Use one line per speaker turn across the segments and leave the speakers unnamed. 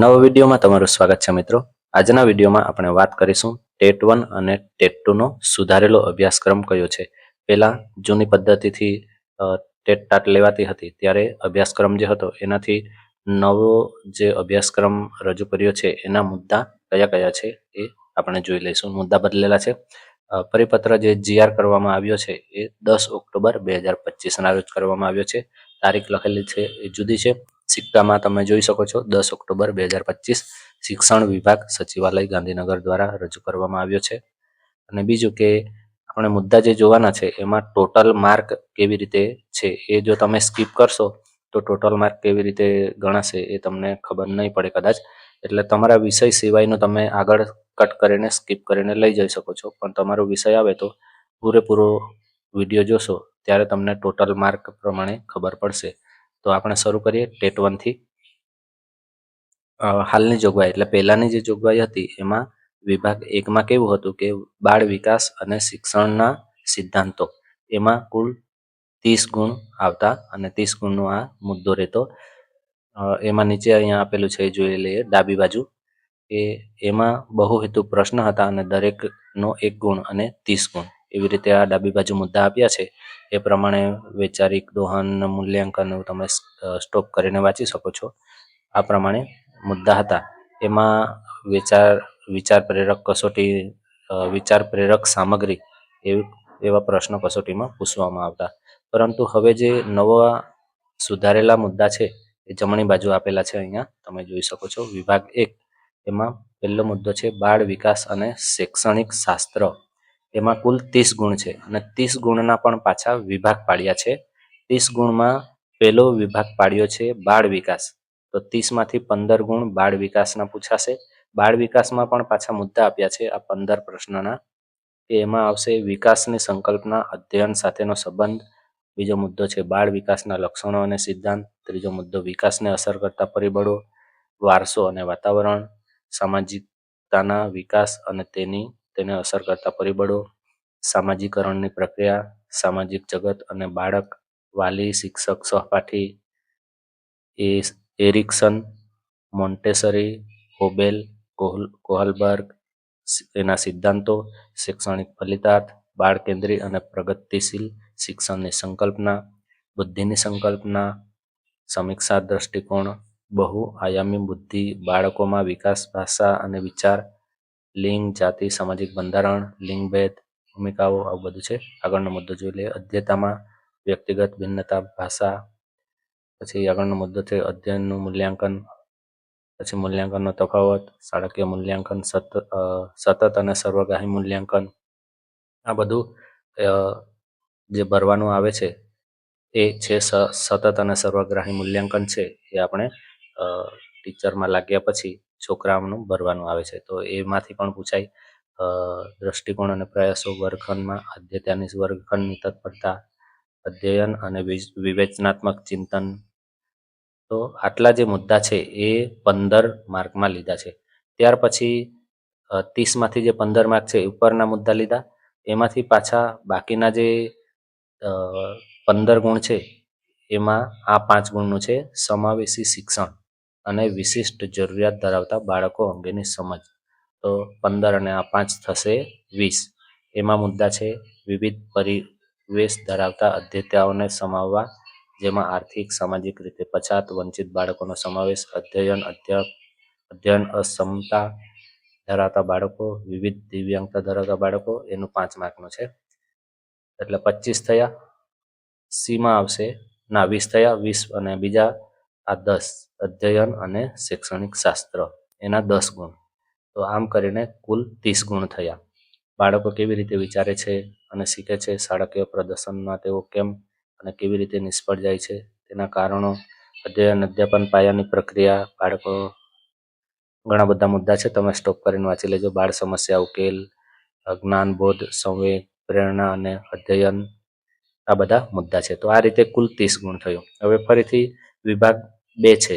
નવા વિડીયોમાં તમારું સ્વાગત છે મિત્રો। આજના વિડીયોમાં આપણે વાત કરીશું ટેટ 1 અને ટેટ 2 નો સુધારેલો અભ્યાસક્રમ કયો છે। પહેલા જૂની પદ્ધતિથી ટેટ ટાટ લેવાતી હતી ત્યારે અભ્યાસક્રમ જે હતો એનાથી નવો જે અભ્યાસક્રમ રજૂ કર્યો છે એના મુદ્દા કયા કયા છે એ આપણે જોઈ લઈશું। મુદ્દા બદલેલા છે। પરિપત્ર જે જીઆર કરવામાં આવ્યો છે એ 10 ઓક્ટોબર 2025ના રોજ કરવામાં આવ્યો છે। તારીખ લખેલી છે એ જુદી છે। સિક્કામાં તમે જોઈ શકો છો 10 ઓક્ટોબર 2025 શિક્ષણ વિભાગ સચિવાલય ગાંધીનગર દ્વારા રજૂ કરવામાં આવ્યો છે। અને બીજું કે આપણે મુદ્દા જે જોવાના છે એમાં ટોટલ માર્ક કેવી રીતે છે એ જો તમે સ્કીપ કરશો તો ટોટલ માર્ક કેવી રીતે ગણાશે એ તમને ખબર નહીં પડે કદાચ। એટલે તમારા વિષય સિવાયનો તમે આગળ કટ કરીને સ્કીપ કરીને લઈ જઈ શકો છો, પણ તમારો વિષય આવે તો પૂરેપૂરો વિડીયો જોશો ત્યારે તમને ટોટલ માર્ક પ્રમાણે ખબર પડશે। તો આપણે શરૂ કરીએ ટેટ 1 થી। હાલની જોગવાઈ એટલે પહેલાની જે જોગવાઈ હતી એમાં વિભાગ 1માં કેવું હતું કે બાળ વિકાસ અને શિક્ષણના સિદ્ધાંતો એમાં કુલ 30 ગુણ આવતા અને 30 ગુણનો આ મુદ્દો રહેતો। એમાં નીચે અહીંયા આપેલું છે જોઈ લઈએ ડાબી બાજુ કે એમાં બહુહેતુ પ્રશ્ન હતા અને દરેકનો 1 ગુણ અને 30 ગુણ એવી રીતે આ ડાબી બાજુ મુદ્દા આપ્યા છે। એ પ્રમાણે વૈચારિક દોહન મૂલ્યાંકન તમે સ્ટોપ કરીને વાંચી શકો છો। આ પ્રમાણે મુદ્દા હતા। એમાં વિચાર પ્રેરક કસોટી વિચાર પ્રેરક સામગ્રી એવા પ્રશ્નો કસોટીમાં પૂછવામાં આવતા। પરંતુ હવે જે નવા સુધારેલા મુદ્દા છે એ જમણી બાજુ આપેલા છે, અહીંયા તમે જોઈ શકો છો। વિભાગ 1 એમાં પહેલો મુદ્દો છે બાળ વિકાસ અને શૈક્ષણિક શાસ્ત્ર। એમાં કુલ 30 ગુણ છે અને 30 ગુણના પણ પાછા વિભાગ પાડ્યા છે। 30 ગુણમાં પહેલો વિભાગ પાડ્યો છે બાળ વિકાસ, તો 30માંથી 15 ગુણ બાળ વિકાસના પૂછાશે। બાળ વિકાસમાં પણ પાછા મુદ્દા આપ્યા છે આ 15 પ્રશ્નના, કે એમાં આવશે વિકાસની સંકલ્પના અધ્યયન સાથેનો સંબંધ। બીજો મુદ્દો છે બાળ વિકાસના લક્ષણો અને સિદ્ધાંત। ત્રીજો મુદ્દો વિકાસને અસર કરતા પરિબળો, વારસો અને વાતાવરણ, સામાજિકતાના વિકાસ અને તેને અસર કરતા પરિબળો, સામાજિકરણની પ્રક્રિયા, સામાજિક જગત અને બાળક, વાલી, શિક્ષક, સહપાઠી, એરિક્સન, મોન્ટેસરી, હોબેલ, કોહલબર્ગ એના સિદ્ધાંતો, શૈક્ષણિક ફલિતાર્થ, બાળ કેન્દ્રી અને પ્રગતિશીલ શિક્ષણની સંકલ્પના, બુદ્ધિની સંકલ્પના, સમીક્ષા દ્રષ્ટિકોણ, બહુ આયામી બુદ્ધિ, બાળકોમાં વિકાસ, ભાષા અને વિચાર, લિંગ, જાતિ, સામાજિક બંધારણ, લિંગભેદ, ભૂમિકાઓ, આવું બધું છે। આગળનો મુદ્દો જોઈ લઈએ અધ્યયતામાં વ્યક્તિગત ભિન્નતા, ભાષા। પછી આગળનો મુદ્દો છે અધ્યયનનું મૂલ્યાંકન, પછી મૂલ્યાંકનનો તફાવત, શાળાકીય મૂલ્યાંકન, સતત અને સર્વગ્રાહી મૂલ્યાંકન। આ બધું જે ભરવાનું આવે છે એ છે સતત અને સર્વગ્રાહી મૂલ્યાંકન છે એ આપણે ટીચરમાં લાગ્યા પછી છોકરાઓનું ભરવાનું આવે છે, તો એમાંથી પણ પૂછાય। દ્રષ્ટિકોણ અને પ્રયાસો વર્ગખંડમાં, આદ્યતાની વર્ગખંડની તત્પરતા, અધ્યયન અને વિવેચનાત્મક ચિંતન। તો આટલા જે મુદ્દા છે એ 15 માર્કમાં લીધા છે। ત્યાર પછી 30માંથી જે 15 માર્ક છે ઉપરના મુદ્દા લીધા, એમાંથી પાછા બાકીના જે 15 ગુણ છે એમાં આ 5 ગુણનું છે સમાવેશી શિક્ષણ અને વિશિષ્ટ જરૂરિયાત ધરાવતા બાળકો અંગેની સમજ। તો 15 અને આ 5 થશે 20। એમાં મુદ્દા છે વિવિધ પરિવેશ ધરાવતા અધ્યતાઓને સમાવવા, જેમાં આર્થિક સામાજિક રીતે પછાત વંચિત બાળકોનો સમાવેશ, અધ્યયન અક્ષમતા ધરાવતા બાળકો, વિવિધ દિવ્યાંગતા ધરાવતા બાળકો, એનું 5 માર્કનું છે એટલે 25 થયા। સીમાં આવશે 20 થયા, 20 અને બીજા આ 10 અધ્યયન અને શૈક્ષણિક શાસ્ત્ર એના 10 ગુણ। તો આમ કરીને કુલ 30 ગુણ થયા। બાળકો કેવી રીતે વિચારે છે અને શીખે છે, શાળાકીય પ્રદર્શનમાં તેઓ કેમ અને કેવી રીતે નિષ્ફળ જાય છે તેના કારણો, અધ્યયન અધ્યાપન પાયાની પ્રક્રિયા, બાળકો ઘણા બધા મુદ્દા છે, તમે સ્ટોપ કરીને વાંચી લેજો। બાળ સમસ્યા ઉકેલ, જ્ઞાન બોધ, સંવેગ, પ્રેરણા અને અધ્યયન, આ બધા મુદ્દા છે। તો આ રીતે કુલ 30 ગુણ થયો। હવે ફરીથી વિભાગ 2 છે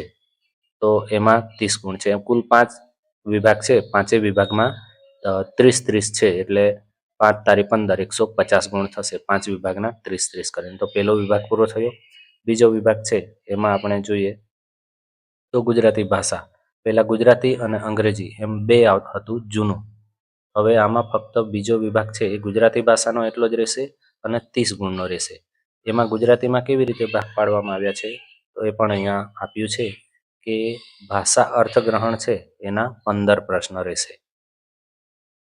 તો એમાં 30 ગુણ છે। કુલ 5 વિભાગ છે, 5 વિભાગમાં 30-30 છે એટલે 5 તારી 15 150 ગુણ થશે 5 વિભાગના 30-30 કરીને। તો પહેલો વિભાગ પૂરો થયો। બીજો વિભાગ છે એમાં આપણે જોઈએ તો ગુજરાતી ભાષા, પહેલા ગુજરાતી અને અંગ્રેજી એમ બે હતું જૂનું. હવે આમાં ફક્ત બીજો વિભાગ છે એ ગુજરાતી ભાષાનો એટલો જ રહેશે અને 30 ગુણનો રહેશે. એમાં ગુજરાતીમાં કેવી રીતે ભાગ પાડવામાં આવ્યા છે તો એ પણ અહીંયા આપ્યું છે કે ભાષા અર્થગ્રહણ છે એના 15 પ્રશ્ન રહેશે.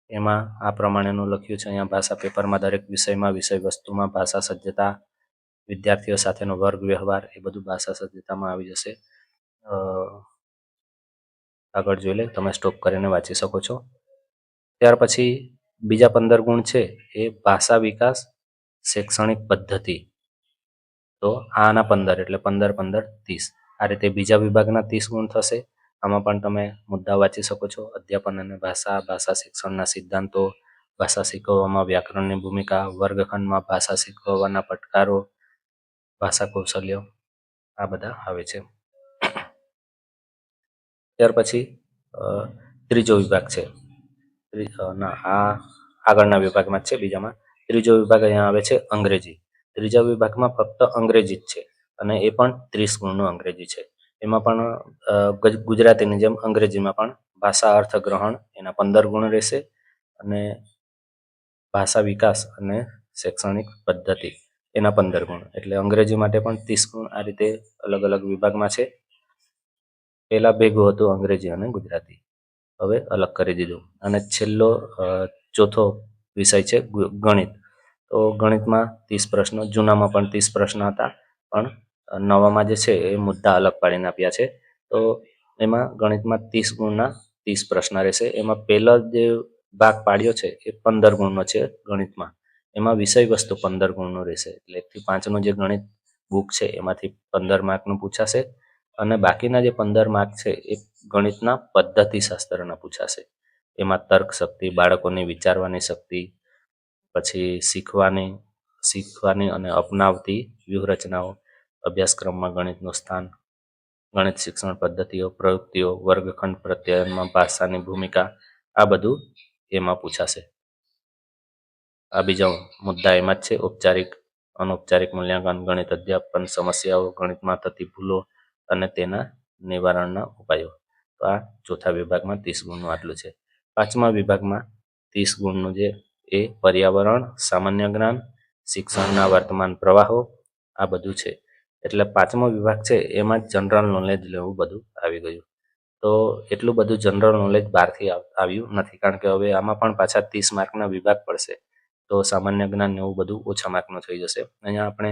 એમાં આ પ્રમાણેનું લખ્યું છે અહીંયા ભાષા પેપરમાં દરેક વિષયમાં વિષય વસ્તુમાં ભાષા સજ્જતા, વિદ્યાર્થીઓ સાથેનો વર્ગ વ્યવહાર એ બધું ભાષા સજ્જતામાં આવી જશે. આગળ જોઈ લે, તમે સ્ટોપ કરીને વાંચી શકો છો. ત્યાર પછી બીજા 15 ગુણ છે એ ભાષા વિકાસ શૈક્ષણિક પદ્ધતિ. તો આના 15 એટલે 15 15 30. આ રીતે બીજા વિભાગના 30 ગુણ થશે. આમાં પણ તમે મુદ્દા વાંચી શકો છો. અધ્યાપન અને ભાષા, ભાષા શિક્ષણના સિદ્ધાંતો, ભાષા શીખવવામાં વ્યાકરણની ભૂમિકા, વર્ગખંડમાં ભાષા શીખવવાના પડકારો, ભાષા કૌશલ્યો, આ બધા આવે છે. ત્યાર પછી ત્રીજો વિભાગ છે. આ આગળના વિભાગમાં જ છે. બીજામાં ત્રીજો વિભાગ અહીંયા આવે છે અંગ્રેજી. ત્રીજા વિભાગમાં ફક્ત અંગ્રેજી જ છે અને એ પણ 30 ગુણનું અંગ્રેજી છે. એમાં પણ ગુજરાતીની જેમ અંગ્રેજીમાં પણ ભાષા અર્થગ્રહણ એના 15 ગુણ રહેશે અને ભાષા વિકાસ અને શૈક્ષણિક પદ્ધતિ એના 15 ગુણ. એટલે અંગ્રેજી માટે પણ 30 ગુણ. આ રીતે અલગ અલગ વિભાગમાં છે. પહેલા ભેગું હતું અંગ્રેજી અને ગુજરાતી, હવે અલગ કરી દીધું. અને છેલ્લો ચોથો વિષય છે ગણિત. તો ગણિતમાં 30 પ્રશ્નો, જૂનામાં પણ 30 પ્રશ્ન હતા પણ નવામાં જે છે એ મુદ્દા અલગ પાડીને આપ્યા છે. તો એમાં ગણિતમાં 30 ગુણના 30 પ્રશ્ન રહેશે. એમાં પહેલો જે ભાગ પાડ્યો છે એ 15 ગુણનો છે ગણિતમાં. એમાં વિષય વસ્તુ 15 ગુણનું રહેશે. એટલે 1 થી 5નું જે ગણિત બુક છે એમાંથી 15 માર્કનું પૂછાશે અને બાકીના જે 15 માર્ક છે એ ગણિતના પદ્ધતિશાસ્ત્રના પૂછાશે. એમાં તર્ક શક્તિ, બાળકોની વિચારવાની શક્તિ, પછી શીખવાની અને અપનાવતી વ્યૂહરચનાઓ, અભ્યાસક્રમમાં ગણિતનું સ્થાન, ગણિત શિક્ષણ પદ્ધતિઓ, પ્રવૃત્તિઓ, વર્ગખંડ પ્રત્યયનમાં ભાષાની ભૂમિકા, આ બધું એમાં પૂછાશે. આ બીજા મુદ્દા એમાં જ છે. ઔપચારિક અનૌપચારિક મૂલ્યાંકન, ગણિત અધ્યાપન સમસ્યાઓ, ગણિતમાં થતી ભૂલો અને તેના નિવારણના ઉપાયો. તો આ ચોથા વિભાગમાં 30 ગુણનું આટલું છે. પાંચમા વિભાગમાં 30 ગુણનું જે એ પર્યાવરણ, સામાન્ય જ્ઞાન, શિક્ષણના વર્તમાન પ્રવાહો, આ બધું છે. એટલે પાંચમો વિભાગ છે એમાં જનરલ નોલેજ લેવું બધું આવી ગયું. તો એટલું બધું જનરલ નોલેજ બહારથી આવ્યું નથી, કારણ કે હવે આમાં પણ પાછા 30 માર્કના વિભાગ પડશે. તો સામાન્ય જ્ઞાન એવું બધું ઓછા માર્કનું થઈ જશે. અહીંયા આપણે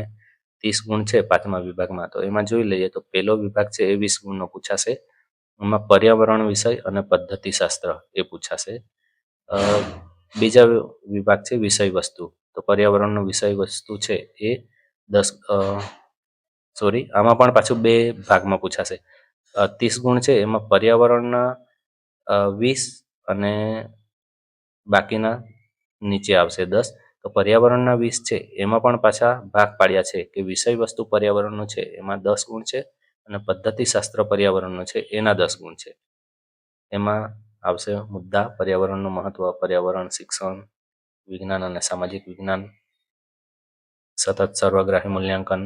30 ગુણ છે પાંચમા વિભાગમાં, તો એમાં જોઈ લઈએ તો પહેલો વિભાગ છે એ 20 ગુણનો પૂછાશે. એમાં પર્યાવરણ વિષય અને પદ્ધતિશાસ્ત્ર એ પૂછાશે. બીજા વિભાગ છે વિષય વસ્તુ. તો પર્યાવરણનો વિષય વસ્તુ છે એ આમાં પણ પાછું બે ભાગમાં પૂછાશે. 30 ગુણ છે એમાં પર્યાવરણના 20 અને બાકીના નીચે આવશે 10. તો પર્યાવરણના 20 છે એમાં પણ પાછા ભાગ પાડ્યા છે કે વિષય વસ્તુ પર્યાવરણનું છે એમાં 10 ગુણ છે અને પદ્ધતિશાસ્ત્ર પર્યાવરણનું છે એના 10 ગુણ છે. એમાં આવશે મુદ્દા પર્યાવરણનું મહત્વ, પર્યાવરણ શિક્ષણ, વિજ્ઞાન અને સામાજિક વિજ્ઞાન, સતત સર્વગ્રાહી મૂલ્યાંકન,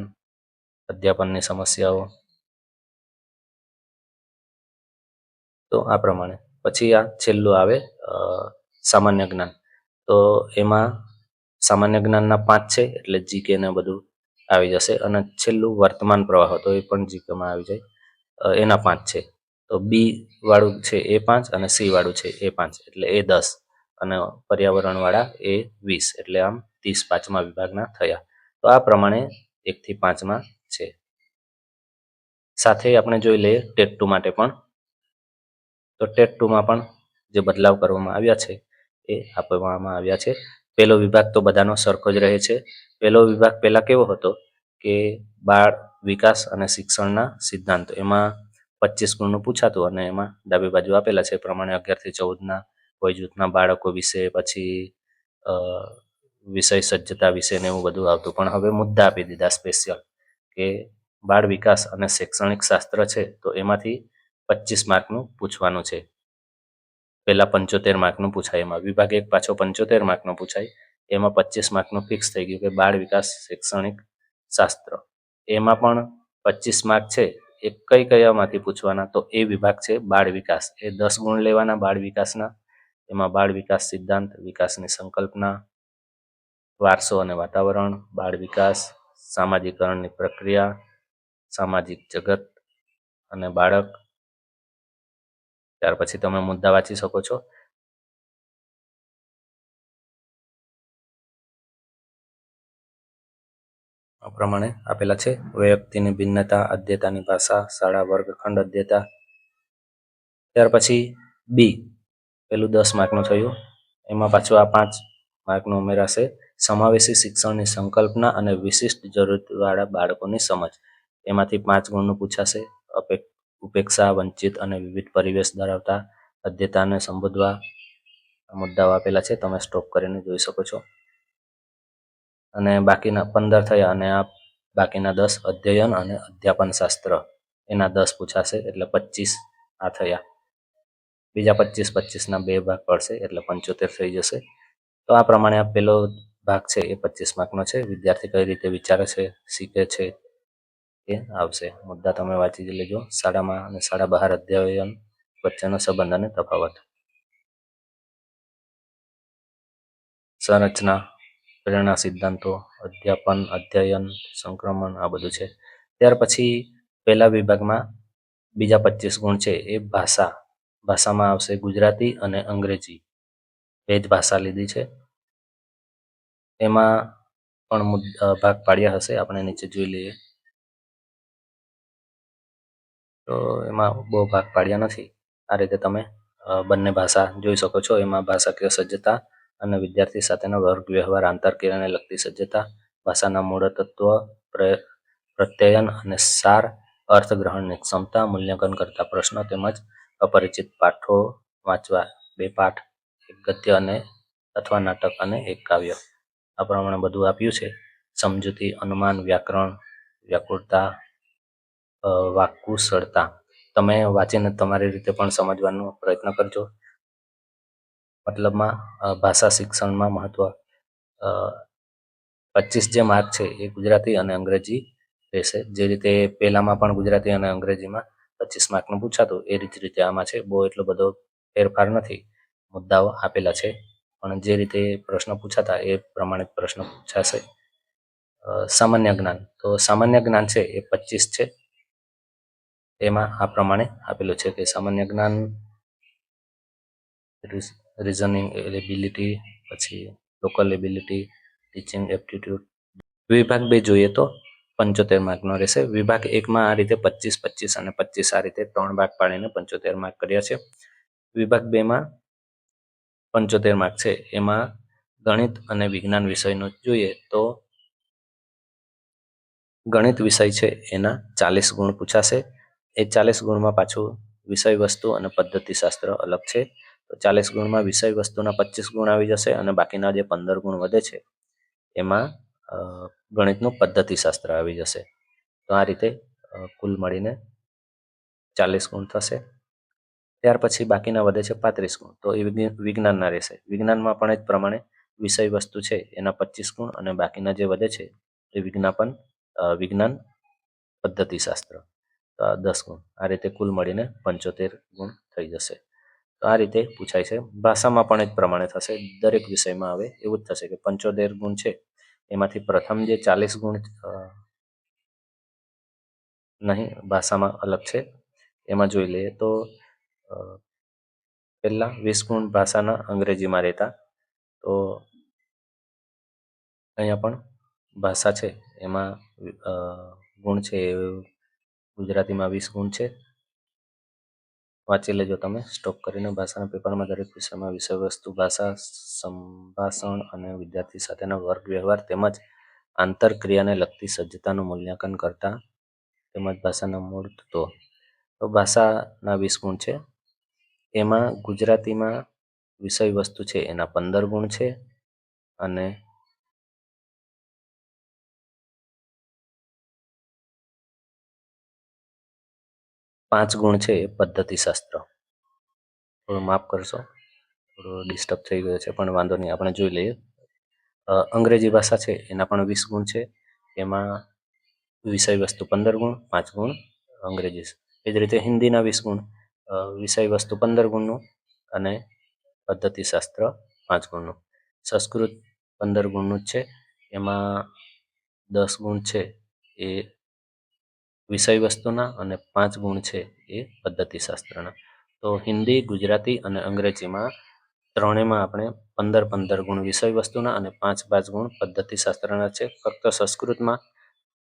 અધ્યાપનની સમસ્યાઓ. તો આ પ્રમાણે પછી આ છેલ્લું આવે સામાન્ય જ્ઞાન. તો એમાં સામાન્ય જ્ઞાનના 5 છે એટલે જીકે ને બધું આવી જશે. અને છેલ્લું વર્તમાન પ્રવાહો, તો એ પણ જીકેમાં આવી જાય. એના 5 છે. તો બી વાળું છે એ 5 અને સી વાળું છે એ 5 એટલે એ 10 અને પર્યાવરણ વાળા એ 20. એટલે આમ 30 પાંચમા વિભાગના થયા. તો આ પ્રમાણે 1 થી 5માં છે. સાથે આપણે જોઈ લઈએ ટેટ 2 માટે પણ. તો ટેટ 2માં પણ જે બદલાવ કરવામાં આવ્યા છે એ આપવામાં આવ્યા છે. પહેલો વિભાગ તો બધાનો સરખો જ રહે છે. પહેલો વિભાગ પહેલા કેવો હતો કે બાળ વિકાસ અને શિક્ષણના સિદ્ધાંતો, એમાં 25 ગુણનું પૂછાતું અને એમાં ડાબી બાજુ આપેલા છે પ્રમાણે 11 થી 14ના કોઈ જૂથના બાળકો વિશે, પછી વિષય સજ્જતા વિશે ને એવું બધું આવતું. પણ હવે મુદ્દા આપી દીધા સ્પેશિયલ કે બાળ વિકાસ અને શૈક્ષણિક શાસ્ત્ર છે તો એમાંથી 25 માર્કનું પૂછવાનું છે. પહેલા 75 માર્કનું પૂછાય. એમાં વિભાગ 1 પાછો 75 માર્કનો પૂછાય. એમાં 25 માર્કનું ફિક્સ થઈ ગયું કે બાળ વિકાસ શૈક્ષણિક શાસ્ત્ર. એમાં પણ 25 માર્ક છે કયામાંથી પૂછવાના? તો એ વિભાગ છે બાળ વિકાસ. એ 10 ગુણ લેવાના બાળ વિકાસના. એમાં બાળ વિકાસ સિદ્ધાંત, વિકાસની સંકલ્પના, વારસો અને વાતાવરણ, બાળ વિકાસ, સામાજિકરણની પ્રક્રિયા, સામાજિક જગત અને બાળક. ત્યાર પછી તમે મુદ્દા વાંચી શકો છો. આ પ્રમાણે આપેલા છે. વ્યક્તિની ભિન્નતા, અધ્યતાની ભાષા, શાળા વર્ગખંડ અધ્યતા. ત્યાર પછી બી, પેલું 10 માર્કનું થયું. એમાં પાછું આ 5 માર્કનું ઉમેરાશે. સમાવેશી શિક્ષણની સંકલ્પના અને વિશિષ્ટ જરૂરિયાતવાળા બાળકોની સમજ. એમાંથી 5 ગુણનું પૂછાશે. ઉપેક્ષા, વંચિત અને વિવિધ પરિવેશ ધરાવતા અધ્યતાને સંબોધવા. મુદ્દાઓ આપેલા છે, તમે સ્ટોપ કરીને જોઈ શકો છો. અને બાકીના 15 થયા અને આ બાકીના 10 અધ્યયન અને અધ્યાપન શાસ્ત્ર, એના 10 પૂછાશે એટલે 25 આ થયા. બીજા 25 ના 2 ભાગ પડશે એટલે 75 થઈ જશે. તો આ પ્રમાણે આ પેલો ભાગ છે એ 25 માર્કનો છે. વિદ્યાર્થી કઈ રીતે વિચારે છે, શીખે છે એ આવશે. મુદ્દા તમે વાંચી લેજો. શાળામાં અને શાળા બહાર અધ્યયન વચ્ચેનો સંબંધ અને તફાવત. સંરચના, પ્રેરણા સિદ્ધાંતો, અધ્યાપન, અધ્યયન, સંક્રમણ, આ બધું છે. ત્યાર પછી પહેલા વિભાગમાં બીજા 25 ગુણ છે એ ભાષા. ભાષામાં આવશે ગુજરાતી અને અંગ્રેજી. બે જ ભાષા લીધી છે. એમાં પણ ભાગ પાડ્યા હશે, આપણે નીચે જોઈ લઈએ. તો એમાં બહુ ભાગ પાડ્યા નથી. આ રીતે તમે બંને ભાષા જોઈ શકો છો. એમાં ભાષાકીય સજ્જતા અને વિદ્યાર્થી સાથેનો વર્ગ વ્યવહાર, આંતરક્રિયાને લગતી સજ્જતા, ભાષાના મૂળ તત્વ, પ્રત્યયન અને સાર, અર્થગ્રહણની ક્ષમતા, મૂલ્યાંકન કરતા પ્રશ્નો તેમજ અપરિચિત પાઠો વાંચવા. 2 પાઠ, 1 ગદ્ય અને અથવા નાટક અને 1 કાવ્ય. આ પ્રમાણે બધું આપ્યું છે. સમજૂતી, અનુમાન, વ્યાકરણ, વ્યાકુળતા, વાકકુશળતા. તમે વાંચીને તમારી રીતે પણ સમજવાનો પ્રયત્ન કરજો. મતલબમાં ભાષા શિક્ષણમાં મહત્વ 25 જે માર્ક છે એ ગુજરાતી અને અંગ્રેજી રહેશે. જે રીતે પહેલામાં પણ ગુજરાતી અને અંગ્રેજીમાં 25 માર્કનું પૂછાતું એ રીતે આમાં છે. બહુ એટલો બધો ફેરફાર નથી. મુદ્દાઓ આપેલા છે પણ જે રીતે પ્રશ્ન પૂછાતા એ પ્રમાણે પ્રશ્ન પૂછાશે. સામાન્ય જ્ઞાન, તો સામાન્ય જ્ઞાન છે એ 25 છે. એમાં આ પ્રમાણે આપેલું છે કે સામાન્ય જ્ઞાન, રિઝનિંગ એબિલિટી, પછી લોકલ એબિલિટી, ટીચિંગ એપ્ટિટ્યૂડ. વિભાગ 2 જોઈએ તો 75 માર્કનો રહેશે. વિભાગ 1માં આ રીતે 25, 25 અને 25 આ રીતે 3 ભાગ પાડીને 75 માર્ક કર્યા છે. વિભાગ 2માં 75 માર્ક છે. એમાં ગણિત અને વિજ્ઞાન વિષયનો જોઈએ તો ગણિત વિષય છે એના 40 ગુણ પૂછાશે. એ 40 ગુણમાં પાછું વિષય વસ્તુ અને પદ્ધતિશાસ્ત્ર અલગ છે. તો 40 ગુણમાં વિષય વસ્તુના 25 ગુણ આવી જશે અને બાકીના જે 15 ગુણ વધે છે એમાં ગણિતનું પદ્ધતિશાસ્ત્ર આવી જશે. તો આ રીતે કુલ મળીને 40 ગુણ થશે. ત્યાર પછી બાકીના વધે છે 35 ગુણ. તો એ વિજ્ઞાનના રહેશે. વિજ્ઞાનમાં પણ એ જ પ્રમાણે વિષય વસ્તુ છે એના 25 ગુણ અને બાકીના જે વધે છે એ વિજ્ઞાન પદ્ધતિશાસ્ત્ર, તો 10 ગુણ. આ રીતે કુલ મળીને 75 ગુણ થઈ જશે. તો આ રીતે પૂછાય છે. ભાષામાં પણ એ જ પ્રમાણે થશે. દરેક વિષયમાં આવે એવું જ થશે કે 75 ગુણ છે એમાંથી પ્રથમ જે 40 ગુણ નહીં, ભાષામાં અલગ છે. એમાં જોઈ લઈએ તો પહેલા 20 ગુણ ભાષાના અંગ્રેજીમાં રહેતા. તો અહીંયા પણ ભાષા છે એમાં ગુણ છે એ ગુજરાતીમાં 20 ગુણ છે. વાંચી લેજો તમે સ્ટોપ કરીને. ભાષાના પેપરમાં દરેક વિષયમાં વિષય વસ્તુ, ભાષા, સંભાષણ અને વિદ્યાર્થી સાથેનો વર્ગ વ્યવહાર તેમજ આંતરક્રિયાને લગતી સજ્જતાનું મૂલ્યાંકન કરતા તેમજ ભાષાના મૂળ તત્વો. તો ભાષાના 20 ગુણ છે. એમાં ગુજરાતીમાં વિષય વસ્તુ છે એના 15 ગુણ છે અને પાંચ ગુણ છે એ પદ્ધતિશાસ્ત્ર. થોડું માફ કરશો, થોડો ડિસ્ટર્બ થઈ ગયો છે પણ વાંધો નહીં, આપણે જોઈ લઈએ. અંગ્રેજી ભાષા છે એના પણ 20 ગુણ છે. એમાં વિષય વસ્તુ 15 ગુણ, 5 ગુણ અંગ્રેજી. એ જ રીતે હિન્દીના 20 ગુણ, વિષય વસ્તુ 15 ગુણનું અને પદ્ધતિશાસ્ત્ર 5 ગુણનું. સંસ્કૃત 15 ગુણનું જ છે, એમાં 10 ગુણ છે એ વિષય વસ્તુના અને 5 ગુણ છે એ પદ્ધતિશાસ્ત્રના. તો હિન્દી, ગુજરાતી અને અંગ્રેજીમાં ત્રણેયમાં આપણે 15 ગુણ વિષય વસ્તુના અને 5 ગુણ પદ્ધતિશાસ્ત્રના છે. ફક્ત સંસ્કૃતમાં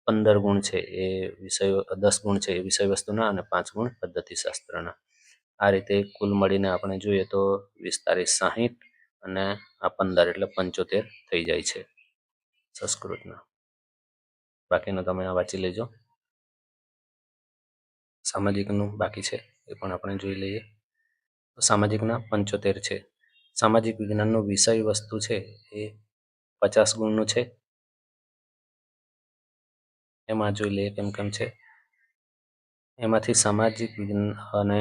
15 ગુણ છે એ 10 ગુણ છે એ વિષય વસ્તુના અને 5 ગુણ પદ્ધતિશાસ્ત્રના. આ રીતે કુલ મળીને આપણે જોઈએ તો 20 × 60 અને આ 15 એટલે 75 થઈ જાય છે સંસ્કૃતના. બાકીનું તમે આ વાંચી લેજો. સામાજિકનું બાકી છે એ પણ આપણે જોઈ લઈએ. તો સામાજિકના 75 છે. સામાજિક વિજ્ઞાનનો વિષય વસ્તુ છે એ 50 ગુણનું છે. એમાં જોઈ લઈએ કેમ કેમ છે. એમાંથી સામાજિક વિજ્ઞાન અને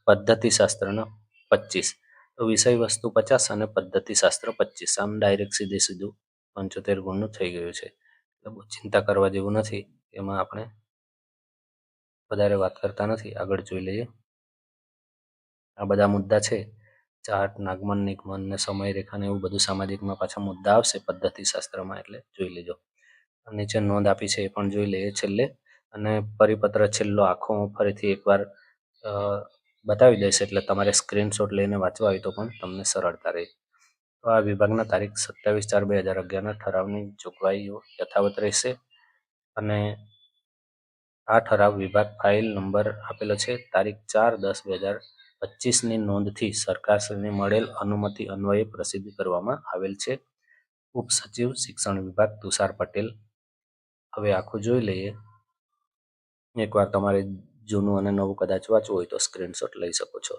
પદ્ધતિશાસ્ત્રના 25. તો વિષય વસ્તુ 50 અને પદ્ધતિશાસ્ત્ર 25. આમ ડાયરેક્ટ સીધું 75 ગુણનું થઈ ગયું છે. એટલે બહુ ચિંતા કરવા જેવું નથી. એમાં આપણે વધારે વાત કરતા નથી, આગળ જોઈ લઈએ. આ બધા મુદ્દા છે, ચાર્ટ, નાગમન, નિગમન ને સમયરેખા ને એવું બધું સામાજિકમાં પાછા મુદ્દા આવશે પદ્ધતિશાસ્ત્રમાં, એટલે જોઈ લેજો. નીચે નોંધ આપી છે એ પણ જોઈ લઈએ છેલ્લે. અને પરિપત્ર છેલ્લો આખો હું ફરીથી એકવાર બતાવી દઈશ, એટલે તમારે સ્ક્રીનશોટ લઈને વાંચવા હોય તો પણ તમને સરળતા રહે. તો આ વિભાગના તારીખ 27/4/2011ના ઠરાવની જોગવાઈઓ યથાવત રહેશે. અને આ ઠરાવ વિભાગ ફાઇલ નંબર આપેલો છે તારીખ 4/10/2025ની નોંધથી સરકારશ્રીને મળેલ અનુમતિ અન્વયે પ્રસિદ્ધ કરવામાં આવેલ છે. ઉપસચિવ શિક્ષણ વિભાગ તુષાર પટેલ. હવે આખું જોઈ લઈએ. એકવાર તમારે જૂનું અને નવું કદાચ વાંચવું હોય તો સ્ક્રીનશોટ લઈ શકો છો.